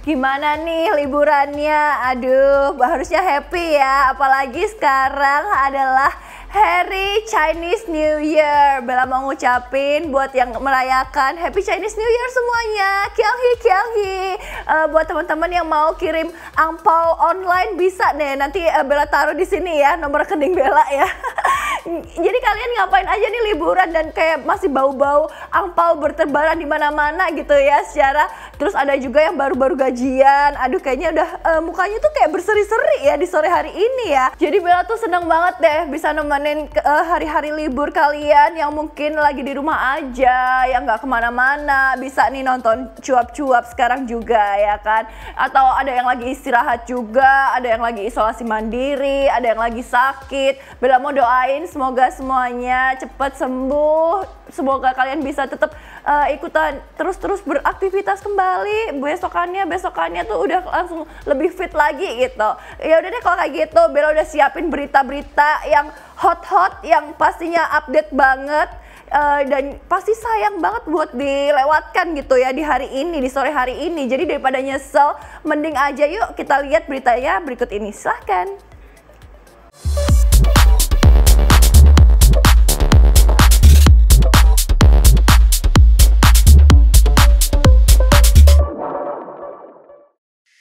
Gimana nih liburannya? Aduh, harusnya happy ya. Apalagi sekarang adalah Hari Chinese New Year. Bella mau ngucapin buat yang merayakan Happy Chinese New Year semuanya. Kianghi, kianghi. Buat teman-teman yang mau kirim angpau online bisa deh. Nanti Bella taruh di sini ya nomor rekening Bella ya. Jadi kalian ngapain aja nih liburan dan kayak masih bau-bau angpau berterbaran di mana-mana gitu ya secara. Terus ada juga yang baru-baru gajian. Aduh kayaknya udah mukanya tuh kayak berseri-seri ya di sore hari ini ya. Jadi Bella tuh seneng banget deh bisa nemenin hari-hari libur kalian yang mungkin lagi di rumah aja, yang nggak kemana-mana. Bisa nih nonton cuap-cuap sekarang juga ya kan. Atau ada yang lagi istirahat juga, ada yang lagi isolasi mandiri, ada yang lagi sakit. Bella mau doain semoga semuanya cepat sembuh. Semoga kalian bisa tetap ikutan terus beraktivitas kembali. Besokannya tuh udah langsung lebih fit lagi gitu. Ya udah deh kalau kayak gitu, Bella udah siapin berita-berita yang hot-hot, yang pastinya update banget. Dan pasti sayang banget buat dilewatkan gitu ya di hari ini, di sore hari ini. Jadi daripada nyesel, mending aja yuk kita lihat beritanya berikut ini. Silahkan.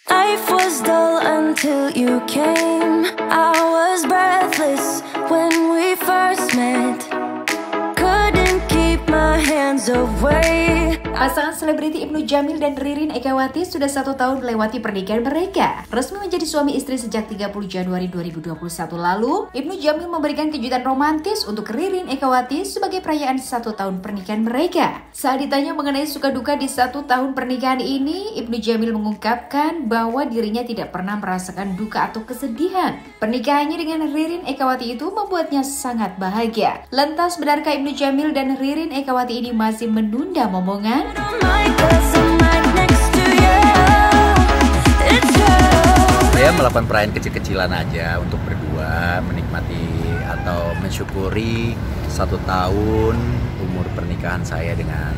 Life was dull until you came. I was breathless when we first met. Couldn't keep my hands away. Pasangan selebriti Ibnu Jamil dan Ririn Ekawati sudah 1 tahun melewati pernikahan mereka. Resmi menjadi suami istri sejak 30 Januari 2021 lalu, Ibnu Jamil memberikan kejutan romantis untuk Ririn Ekawati sebagai perayaan 1 tahun pernikahan mereka. Saat ditanya mengenai suka duka di 1 tahun pernikahan ini, Ibnu Jamil mengungkapkan bahwa dirinya tidak pernah merasakan duka atau kesedihan. Pernikahannya dengan Ririn Ekawati itu membuatnya sangat bahagia. Lantas benarkah Ibnu Jamil dan Ririn Ekawati ini masih menunda momongan? Saya melakukan perayaan kecil-kecilan aja untuk berdua, menikmati atau mensyukuri 1 tahun umur pernikahan saya dengan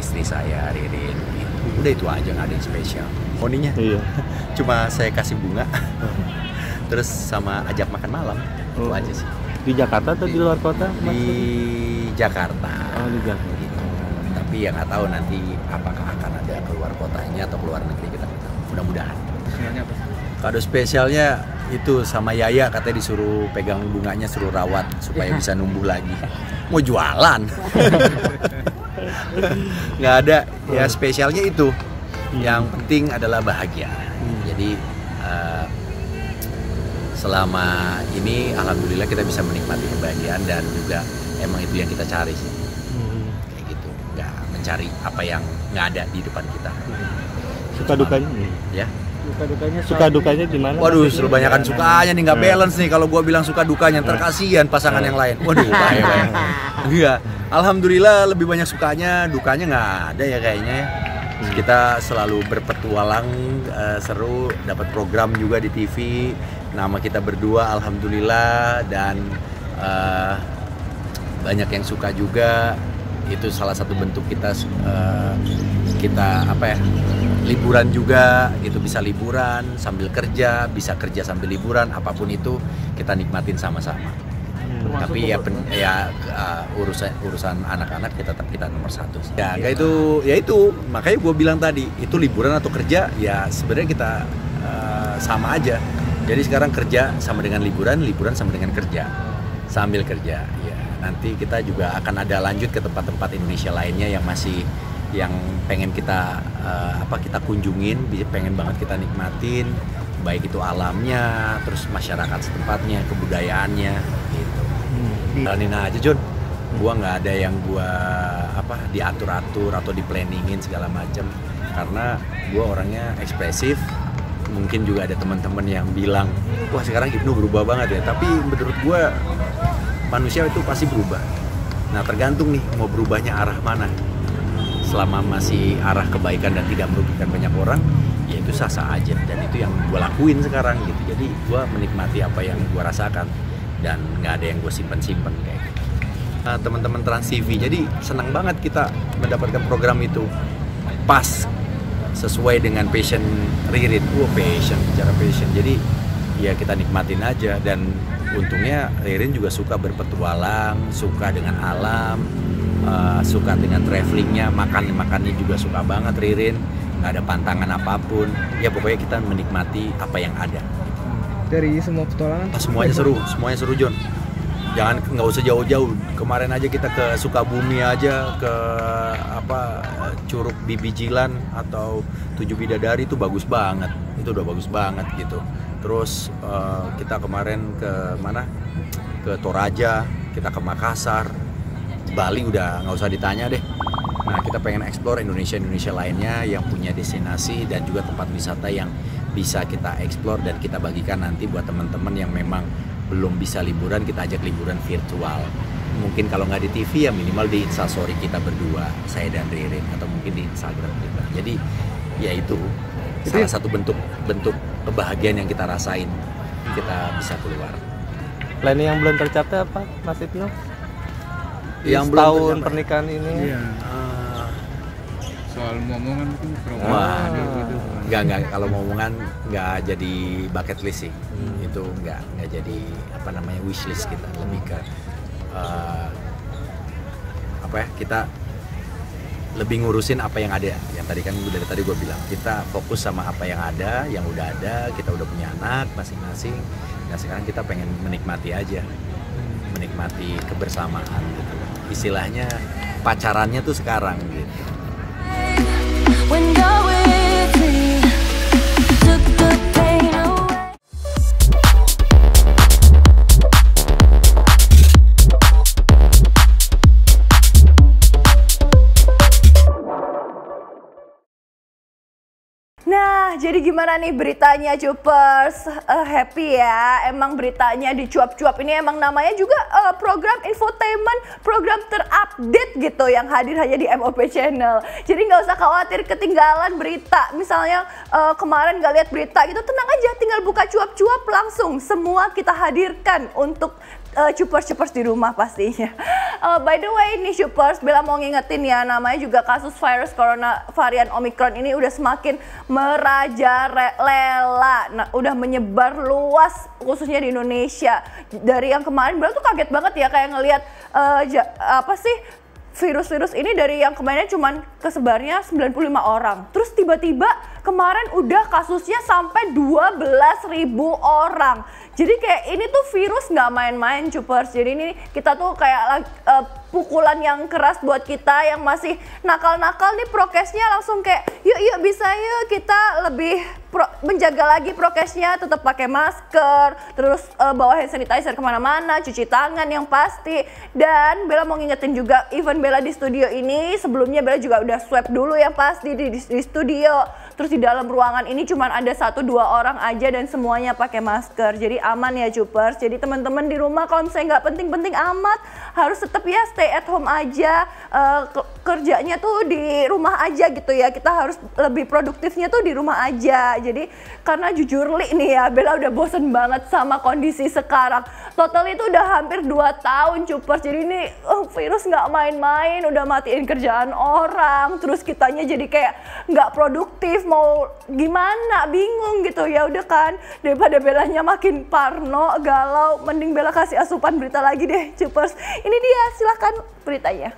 istri saya Ririn. Udah itu aja, nggak ada yang spesial. Moninya iya. Cuma saya kasih bunga, terus sama ajak makan malam, itu aja sih. Di Jakarta atau di luar kota? Di Jakarta. Oh, di Jakarta. Tapi ya nggak tahu nanti apakah akan ada keluar kotanya atau keluar negeri, kita nggak tahu. Mudah-mudahan. Kado spesialnya itu sama Yaya, katanya disuruh pegang bunganya, suruh rawat supaya bisa numbuh lagi. Mau jualan? Nggak ada. Ya spesialnya itu. Yang penting adalah bahagia. Jadi selama ini alhamdulillah kita bisa menikmati kebahagiaan dan juga emang itu yang kita cari sih. Mencari apa yang nggak ada di depan kita. Suka dukanya? Ya. Suka dukanya gimana? Waduh, selalu banyakan sukanya nih, nggak balance nih. Kalau gua bilang suka dukanya, ntar kasihan pasangan yang lain. Waduh, bahaya. Iya, alhamdulillah lebih banyak sukanya, dukanya nggak ada ya kayaknya. Kita selalu berpetualang, seru, dapat program juga di TV. Nama kita berdua, alhamdulillah, dan banyak yang suka juga. Itu salah satu bentuk kita liburan juga gitu, bisa liburan sambil kerja, bisa kerja sambil liburan, apapun itu kita nikmatin sama-sama. Tapi urusan anak-anak kita nomor 1. Ya kayak itu makanya gue bilang tadi itu liburan atau kerja ya sebenarnya kita sama aja. Jadi sekarang kerja sama dengan liburan, liburan sama dengan kerja sambil kerja. Ya. Nanti kita juga akan ada lanjut ke tempat-tempat Indonesia lainnya yang pengen kita kita kunjungin, pengen banget kita nikmatin, baik itu alamnya, terus masyarakat setempatnya, kebudayaannya gitu. Jalanin aja John. Gua nggak ada yang diatur-atur atau diplanningin segala macam, karena gua orangnya ekspresif. Mungkin juga ada teman-teman yang bilang, wah sekarang Ibnu berubah banget ya, tapi menurut gua manusia itu pasti berubah. Nah tergantung nih mau berubahnya arah mana. Selama masih arah kebaikan dan tidak merugikan banyak orang, ya itu sah-sah aja. Dan itu yang gue lakuin sekarang gitu. Jadi gue menikmati apa yang gue rasakan dan nggak ada yang gue simpen kayak gitu. Nah, teman-teman Trans TV, jadi senang banget kita mendapatkan program itu pas sesuai dengan passion Ririn. Bicara passion. Jadi ya kita nikmatin aja, dan untungnya Ririn juga suka berpetualang, suka dengan alam, suka dengan travelingnya, makannya juga suka banget Ririn, nggak ada pantangan apapun. Ya pokoknya kita menikmati apa yang ada. Dari semua petualangan? Semuanya seru John. Nggak usah jauh-jauh. Kemarin aja kita ke Sukabumi aja, ke Curug Bibijilan atau Tujuh Bidadari, itu bagus banget. Itu udah bagus banget gitu. Terus kita kemarin ke mana? Ke Toraja, kita ke Makassar, Bali udah nggak usah ditanya deh. Nah kita pengen explore Indonesia lainnya yang punya destinasi dan juga tempat wisata yang bisa kita explore dan kita bagikan nanti buat teman-teman yang memang belum bisa liburan, kita ajak liburan virtual. Mungkin kalau nggak di TV ya minimal di Instastory kita berdua, saya dan Ririn, atau mungkin di Instagram kita. Jadi ya itu salah satu bentuk kebahagiaan yang kita rasain, kita bisa keluar. Plan yang belum tercapai apa, Mas Ibnu? Yang tahun pernikahan ini? Iya. Soal momongan mungkin Waduh, gitu. Enggak, kalau momongan nggak jadi bucket list sih. Itu nggak jadi wish list kita, lebih ke kita lebih ngurusin apa yang ada. Yang tadi kan dari tadi gue bilang, kita fokus sama apa yang ada, yang udah ada. Kita udah punya anak masing-masing. Nah sekarang kita pengen menikmati aja, menikmati kebersamaan gitu. Istilahnya pacarannya tuh sekarang gitu. When you're with me, took the pain away. Nah, jadi gimana nih beritanya Cupers? Happy ya, emang beritanya di cuap-cuap ini emang namanya juga program infotainment, program terupdate gitu yang hadir hanya di MOP Channel. Jadi nggak usah khawatir ketinggalan berita. Misalnya kemarin nggak lihat berita gitu, tenang aja, tinggal buka cuap-cuap langsung. Semua kita hadirkan untuk Cupers di rumah pastinya. By the way nih Cupers, Bella mau ngingetin ya, namanya juga kasus virus corona varian Omicron ini udah semakin merajalela. Nah, udah menyebar luas khususnya di Indonesia. Dari yang kemarin Bella tuh kaget banget ya, kayak ngelihat virus-virus ini dari yang kemarin cuman kesebarnya 95 orang. Terus tiba-tiba kemarin udah kasusnya sampai 12.000 orang. Jadi kayak ini tuh virus nggak main-main Cupers. Jadi ini kita tuh kayak pukulan yang keras buat kita yang masih nakal-nakal nih, prokesnya langsung kayak yuk bisa yuk kita lebih menjaga lagi prokesnya, tetap pakai masker, terus bawa hand sanitizer kemana-mana, cuci tangan yang pasti. Dan Bella mau ngingetin juga, even Bella di studio ini sebelumnya Bella juga udah swab dulu yang pasti di studio. Terus di dalam ruangan ini cuma ada 1-2 orang aja dan semuanya pakai masker. Jadi aman ya Cupers. Jadi teman-teman di rumah kalau misalnya nggak penting-penting amat, harus tetap ya stay at home aja. Kerjanya tuh di rumah aja gitu ya. Kita harus lebih produktifnya tuh di rumah aja. Jadi karena jujur nih ya, Bella udah bosen banget sama kondisi sekarang. Total itu udah hampir 2 tahun Cupers. Jadi ini virus nggak main-main, udah matiin kerjaan orang. Terus kitanya jadi kayak nggak produktif, mau gimana, bingung gitu. Ya udah kan, daripada Bellanya makin parno, galau, mending Bella kasih asupan berita lagi deh Cupers. Ini dia, silahkan beritanya.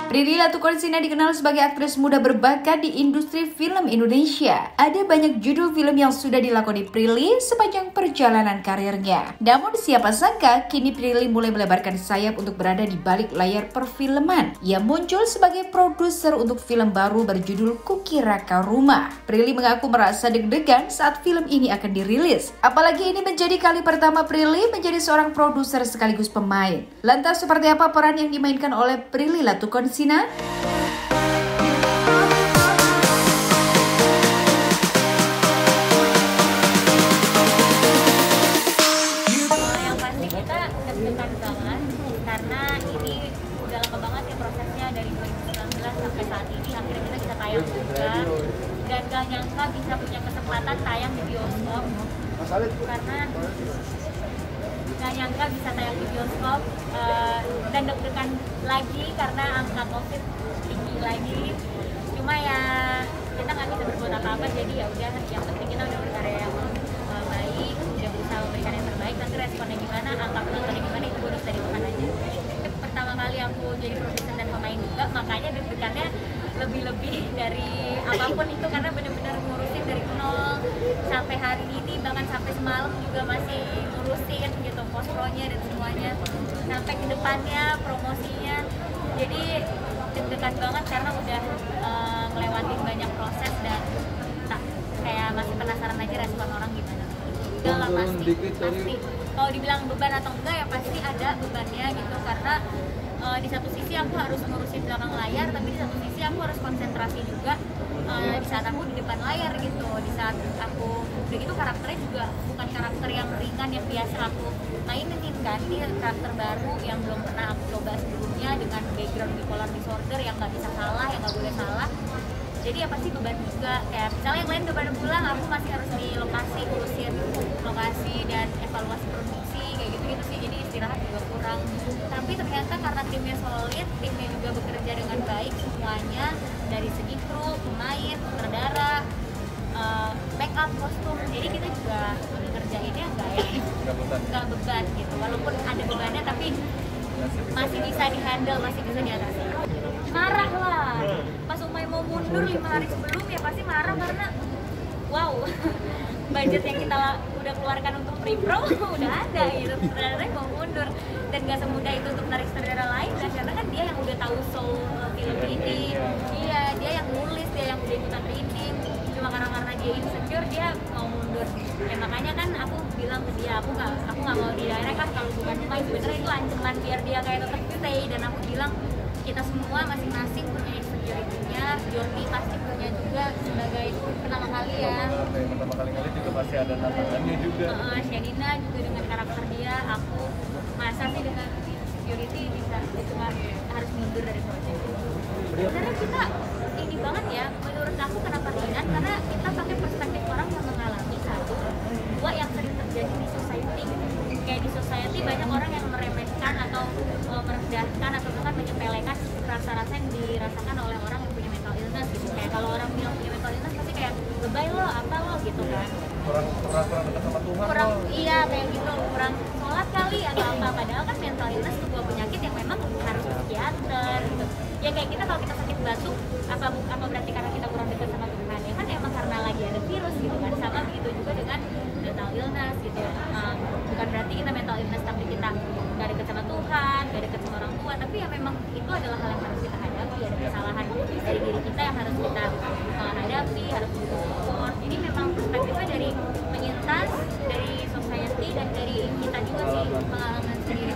Prilly Latuconsina dikenal sebagai aktris muda berbakat di industri film Indonesia. Ada banyak judul film yang sudah dilakoni Prilly sepanjang perjalanan karirnya. Namun siapa sangka kini Prilly mulai melebarkan sayap untuk berada di balik layar perfilman. Ia muncul sebagai produser untuk film baru berjudul Kukira Kau Rumah. Prilly mengaku merasa deg-degan saat film ini akan dirilis. Apalagi ini menjadi kali pertama Prilly menjadi seorang produser sekaligus pemain. Lantas seperti apa peran yang dimainkan oleh Prilly Latuconsina? Yang pasti kita deg-degan banget karena ini udah lama banget ya prosesnya dari 2019 sampai saat ini akhirnya kita bisa nggak nyangka bisa punya kesempatan tayang di bioskop, karena nggak nyangka bisa tayang di bioskop, dan deg-degan lagi karena angka COVID tinggi lagi. Cuma ya kita nggak bisa berbuat apa-apa, jadi ya udah, yang penting kita udah berkarya yang baik, udah berusaha memberikan yang terbaik. Nanti responnya gimana, angka penontonnya gimana, itu bonus dari Tuhan aja. Pertama kali aku jadi produser dan pemain juga, makanya deg-degannya lebih-lebih dari apapun itu, karena benar-benar ngurusin dari nol sampai hari ini, bahkan sampai semalam juga masih ngurusin gitu, post-pro-nya dan semuanya, sampai ke depannya promosinya. Jadi deg-degan banget karena udah ngelewatin banyak proses dan kayak masih penasaran aja respon orang gimana. Udah lah, pasti. Kalau dibilang beban atau enggak, ya pasti ada bebannya gitu, karena di satu sisi aku harus ngurusin belakang layar, tapi di satu sisi aku harus konsentrasi juga di saat aku di depan layar gitu. Di saat aku udah gitu, karakternya juga bukan karakter yang ringan yang biasa aku mainin kan, ini karakter baru yang belum pernah aku coba sebelumnya, dengan background bipolar disorder yang nggak bisa salah, yang nggak boleh salah. Jadi ya pasti beban juga, kayak misalnya yang lain udah pada pulang, aku masih harus di lokasi, ngurusin lokasi dan evaluasi produksi kayak gitu-gitu sih, jadi istirahat juga kurang. Tapi ternyata karena timnya solid, timnya juga bekerja dengan baik semuanya, dari segi kru, pemain, sutradara, make up, kostum, jadi kita juga ngerjainnya nggak beban gitu, walaupun ada bebannya tapi masih bisa dihandle, masih bisa diatasi. Marah lah, pas Umay mau mundur 5 hari sebelum, ya pasti marah karena wow, budget yang kita udah keluarkan untuk pre-pro udah ada gitu, sutradara mau mundur, dan gak semudah itu untuk menarik sutradara lain kan, karena kan dia yang udah tahu soul film ini, dia yang nulis, dia yang udah ikutan reading, cuma karena dia insecure dia mau mundur. Ya makanya kan aku bilang ke dia, aku nggak mau direct kan, kalau bukan Umay sebenarnya itu ancaman biar dia kayak tetap stay. Dan aku bilang kita semua masing-masing punya insecurity-nya, Jordi pasti punya juga sebagai pertama kali ya. Pertama kali juga pasti ada tantangannya juga. Shanina juga dengan karakter dia, aku masa sih dengan insecurity bisa harus mundur dari project. Sebenarnya kita ini banget ya, menurut aku kenapa ringan, karena kita pakai perspektif orang yang mengalami satu, dua yang sering terjadi di society. Kayak di society banyak orang yang meremehkan atau merendahkan atau bahkan menyepelekan rasa-rasa yang dirasakan oleh orang yang punya mental illness gitu. Kayak kalau orang bilang punya mental illness pasti kayak lebay lo, apa lo gitu kan. Kurang dekat sama Tuhan. Kurang, iya kayak gitu, kurang sholat kali atau apa. Padahal kan mental illness sebuah penyakit yang memang harus psikiater gitu. Ya kayak kita kalau kita sakit batuk, apa berarti karena kita kurang dekat sama Tuhan? Ya kan emang karena lagi ada virus gitu kan. Sama begitu juga dengan mental illness gitu. Bukan berarti kita mental illness tapi kita nggak dekat sama Tuhan, nggak dekat sama orang tua, tapi ya memang itu adalah hal yang harus kita hadapi, ada kesalahan dari diri kita yang harus kita hadapi, harus kita support. Jadi memang perspektifnya dari penyintas, dari society, dan dari kita juga sih, pengalaman sendiri.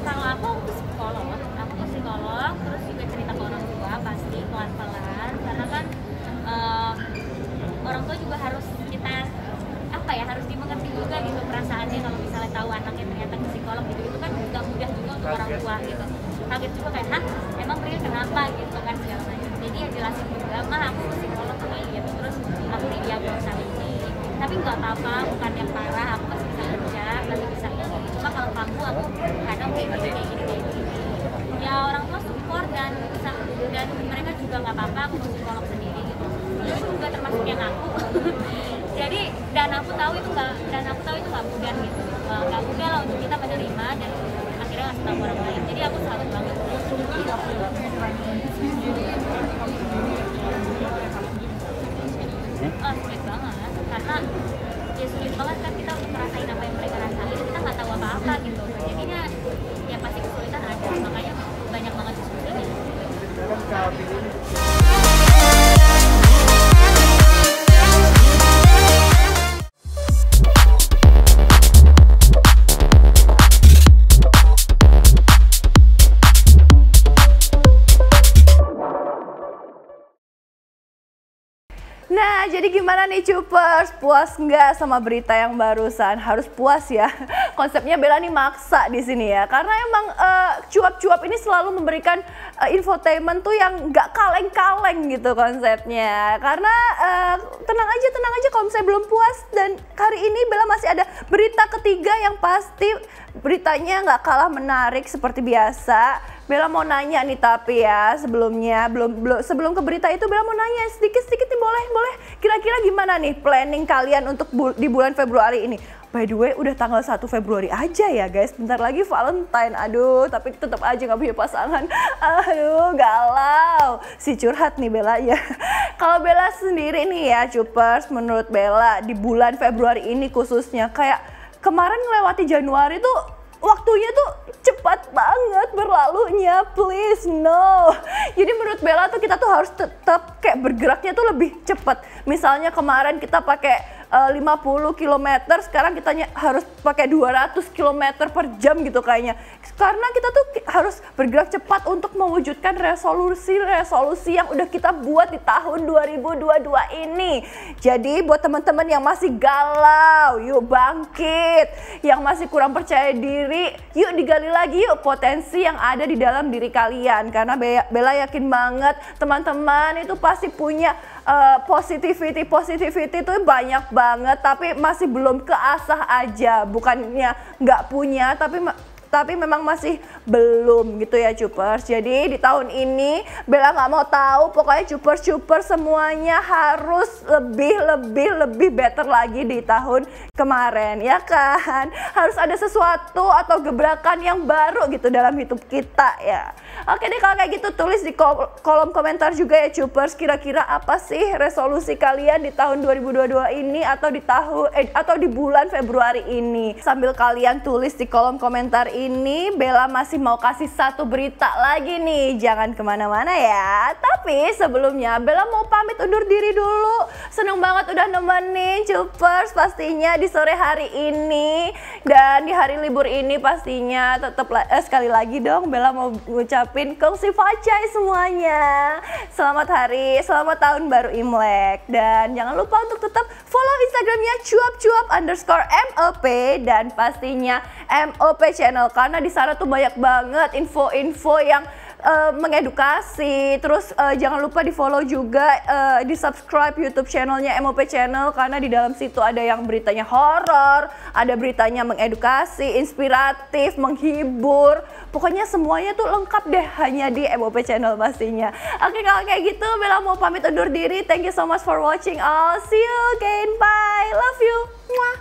Kalau aku psikolog, terus juga cerita ke orang tua pasti pelan-pelan, karena kan orang tua juga harus kita harus dimengerti juga gitu perasaannya. Kalau misalnya tahu anaknya ternyata ke psikolog gitu, itu kan gak mudah juga untuk orang tua gitu. Kaget juga kayak, emang Pril kenapa gitu kan segala macam. Jadi ya jelasin juga, mah aku ke psikolog gitu, terus aku didiagnosa ini, tapi nggak apa-apa, bukan yang parah, aku masih bisa kerja, masih bisa ini. Cuma kalau kamu, aku kadang kayak gini. Ya orang tua support dan mereka juga nggak apa-apa, aku ke psikolog sendiri gitu. Itu juga termasuk yang aku. Jadi dan aku tahu itu nggak mudah gitu, nggak mudah lah untuk kita menerima dan akhirnya ngasih tahu orang lain. Jadi aku salut banget. Sulit banget karena ya sulit banget kan kita untuk ngerasain apa yang mereka rasain, kita nggak tahu apa-apa gitu. Jadinya ya pasti kesulitan ada, makanya banyak banget kesulitan. Nah, jadi gimana nih Cupers? Puas nggak sama berita yang barusan? Harus puas ya. Konsepnya Bella nih maksa di sini ya, karena emang cuap-cuap ini selalu memberikan infotainment tuh yang nggak kaleng-kaleng gitu konsepnya. Karena tenang aja kalau misalnya belum puas, dan hari ini Bella masih ada berita ketiga yang pasti beritanya nggak kalah menarik seperti biasa. Bella mau nanya nih, tapi ya sebelumnya sebelum ke berita itu Bella mau nanya sedikit nih, boleh. Kira-kira gimana nih planning kalian untuk di bulan Februari ini? By the way, udah tanggal 1 Februari aja ya guys, bentar lagi Valentine. Aduh, tapi tetap aja nggak punya pasangan. Aduh, galau. Si curhat nih Bella ya. Kalau Bella sendiri nih ya Cupers, menurut Bella di bulan Februari ini khususnya, kayak kemarin melewati Januari tuh waktunya tuh cepat banget berlalunya, please no. Jadi menurut Bella tuh kita tuh harus tetap kayak bergeraknya tuh lebih cepat. Misalnya kemarin kita pakai 50 km, sekarang kita harus pakai 200 km per jam gitu kayaknya. Karena kita tuh harus bergerak cepat untuk mewujudkan resolusi yang udah kita buat di tahun 2022 ini. Jadi buat teman-teman yang masih galau, yuk bangkit. Yang masih kurang percaya diri, yuk digali lagi yuk potensi yang ada di dalam diri kalian. Karena Bella yakin banget teman-teman itu pasti punya positivity itu banyak banget, tapi masih belum keasah aja. Bukannya nggak punya, tapi memang masih belum gitu ya Cupers. Jadi di tahun ini Bella nggak mau tahu, pokoknya Cupers semuanya harus lebih better lagi di tahun kemarin ya kan. Harus ada sesuatu atau gebrakan yang baru gitu dalam hidup kita ya. Oke deh, kalau kayak gitu tulis di kolom komentar juga ya Cupers, kira-kira apa sih resolusi kalian di tahun 2022 ini atau di bulan Februari ini. Sambil kalian tulis di kolom komentar ini, Bella masih mau kasih satu berita lagi nih, jangan kemana-mana ya. Tapi sebelumnya Bella mau pamit undur diri dulu. Seneng banget udah nemenin Cupers pastinya di sore hari ini, dan di hari libur ini pastinya tetap sekali lagi dong Bella mau ngucapin kongsi facai semuanya. Selamat tahun baru Imlek, dan jangan lupa untuk tetap follow Instagramnya cuap_MOP dan pastinya MOP Channel, karena di sana tuh banyak banget info-info yang mengedukasi. Terus jangan lupa di follow juga, di subscribe YouTube channelnya MOP Channel, karena di dalam situ ada yang beritanya horor, ada beritanya mengedukasi, inspiratif, menghibur. Pokoknya semuanya tuh lengkap deh hanya di MOP Channel pastinya. Oke, kalau kayak gitu Bella mau pamit undur diri. Thank you so much for watching all. See you again. Bye. Love you. Mwah.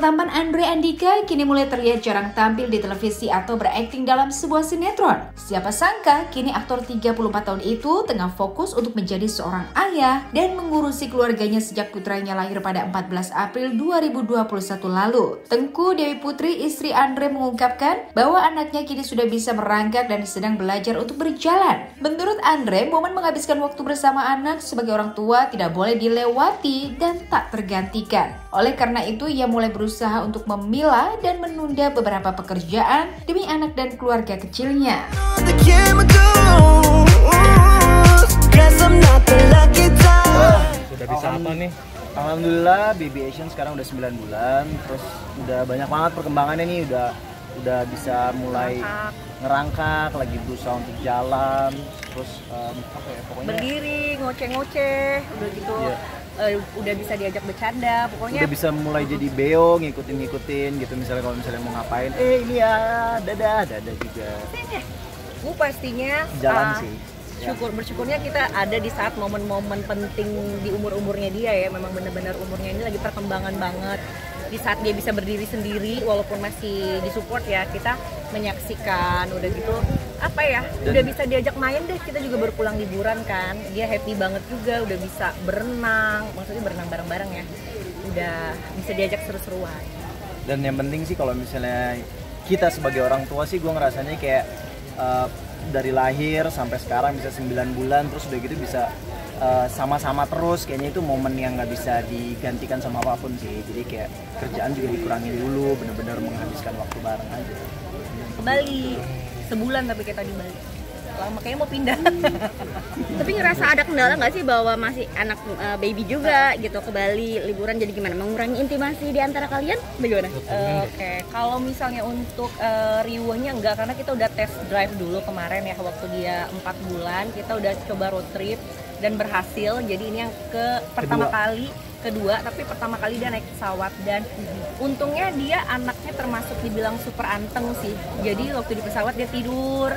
Tampan Andre Andika kini mulai terlihat jarang tampil di televisi atau berakting dalam sebuah sinetron. Siapa sangka kini aktor 34 tahun itu tengah fokus untuk menjadi seorang ayah dan mengurusi keluarganya sejak putranya lahir pada 14 April 2021 lalu. Tengku Dewi Putri, istri Andre, mengungkapkan bahwa anaknya kini sudah bisa merangkak dan sedang belajar untuk berjalan. Menurut Andre, momen menghabiskan waktu bersama anak sebagai orang tua tidak boleh dilewati dan tak tergantikan. Oleh karena itu, ia mulai berusaha untuk memilah dan menunda beberapa pekerjaan demi anak dan keluarga kecilnya. Sudah bisa apa nih? Alhamdulillah, Baby Asian sekarang udah 9 bulan, terus udah banyak banget perkembangannya nih, udah bisa mulai ngerangkak, lagi berusaha untuk jalan, terus pokoknya berdiri, ngoceh-ngoceh, udah gitu. Udah bisa diajak bercanda, pokoknya udah bisa mulai jadi beo, ngikutin gitu. Misalnya kalau mau ngapain, ini ya dadah juga. Gue pastinya jalan sih. Bersyukurnya kita ada di saat momen-momen penting di umurnya dia ya. Memang benar-benar umurnya ini lagi perkembangan banget. Di saat dia bisa berdiri sendiri walaupun masih disupport ya, kita menyaksikan udah gitu udah bisa diajak main deh. Kita juga baru pulang liburan kan, dia happy banget juga, udah bisa berenang, maksudnya berenang bareng-bareng ya, udah bisa diajak seru-seruan. Dan yang penting sih kalau misalnya kita sebagai orang tua sih, gue ngerasanya kayak dari lahir sampai sekarang bisa 9 bulan, terus udah gitu bisa sama-sama terus. Kayaknya itu momen yang nggak bisa digantikan sama apapun sih. Jadi kayak kerjaan juga dikurangin dulu, bener-bener menghabiskan waktu bareng aja. Ke Bali sebulan tapi kita di Bali. Lama kayaknya mau pindah. Tapi ngerasa ada kendala nggak sih bahwa masih anak baby juga gitu ke Bali liburan, jadi gimana mengurangi intimasi di antara kalian? Bagaimana? Oke, kalau misalnya untuk riuhnya enggak, karena kita udah test drive dulu kemarin ya, waktu dia 4 bulan kita udah coba road trip dan berhasil. Jadi ini yang kedua, tapi pertama kali dia naik pesawat dan untungnya dia anaknya termasuk dibilang super anteng sih. Jadi waktu di pesawat dia tidur,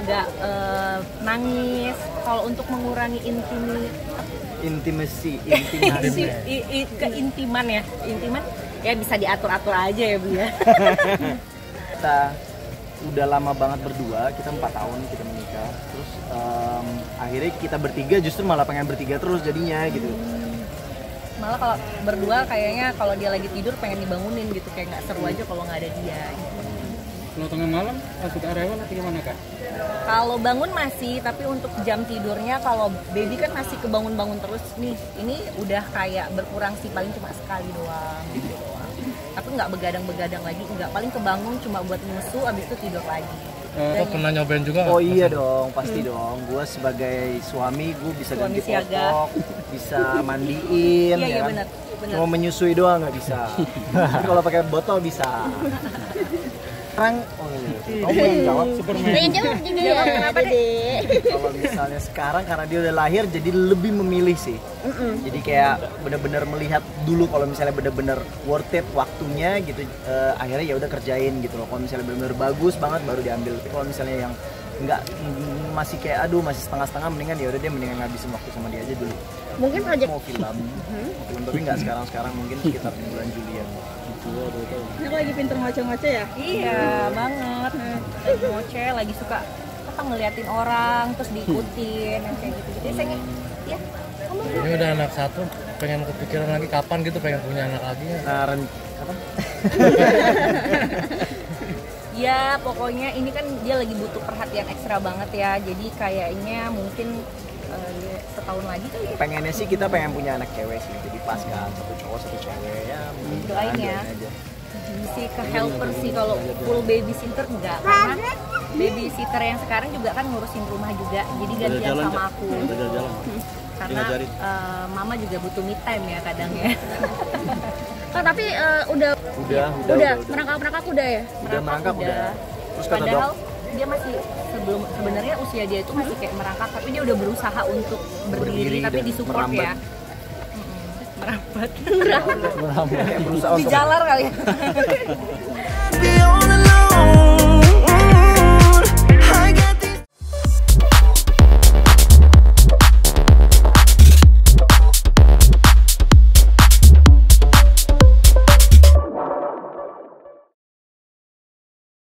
nggak nangis. Kalau untuk mengurangi keintiman ya bisa diatur-atur aja ya Bu ya. Kita udah lama banget berdua, kita 4 tahun kita menikah. Terus akhirnya kita bertiga justru malah pengen bertiga terus jadinya gitu. Malah kalau berdua kayaknya kalau dia lagi tidur pengen dibangunin gitu, kayak nggak seru aja kalau nggak ada dia gitu. Kalau tengah malam langsung ke rewel atau gimana Kak? Kalau bangun masih, tapi untuk jam tidurnya kalau baby kan masih kebangun-bangun terus nih. Ini udah kayak berkurang sih, paling cuma sekali doang gitu doang. Tapi nggak begadang-begadang lagi, nggak, paling kebangun cuma buat nyusu, abis itu tidur lagi. Pernah nyobain juga? Oh iya dong, pasti dong. Gue sebagai suami, gue bisa ganti popok, bisa mandiin. Iya, kan? bener. Cuma menyusui doang nggak bisa. Tapi kalau pakai botol bisa. Sekarang, kamu yang jawab. Pengen jawab juga ya. Kenapa deh? Kalau misalnya sekarang karena dia udah lahir, jadi lebih memilih sih. Jadi kayak bener-bener melihat dulu kalau misalnya bener-bener worth it waktunya gitu. Akhirnya ya udah kerjain gitu loh. Kalau misalnya bener-bener bagus banget baru diambil. Tapi kalau misalnya yang nggak, masih kayak masih setengah-setengah, mendingan ya udah dia mendingan ngabisin waktu sama dia aja dulu. Mungkin project mau film, tapi nggak sekarang mungkin sekitar bulan Juli ya. Aku lagi pinter ngoceh-ngoceh ya? Iya banget, lagi ngoceh, lagi suka ngeliatin orang terus diikutin yang kayak gitu-gitu. Biasanya ya Ini udah anak 1, pengen kepikiran lagi kapan gitu pengen punya anak lagi ya? Kapan? Ya pokoknya ini kan dia lagi butuh perhatian ekstra banget ya, jadi kayaknya mungkin setahun lagi kan. Pengennya sih kita pengen punya anak cewek sih, jadi pas kan, 1 cowok 1 cewek ya. Doain ya. Sih ke helper sih, kalau full babysitter enggak, karena babysitter yang sekarang juga kan ngurusin rumah juga, jadi gantian sama aku. Karena mama juga butuh me time ya kadang ya. Tapi udah merangkak udah ya? Merangkak udah. Terus kata padahal dia masih sebenarnya usia dia itu masih kayak merangkak, tapi dia udah berusaha untuk berdiri tapi disupport ya. Merambat. Berusaha Dijalar kali ya.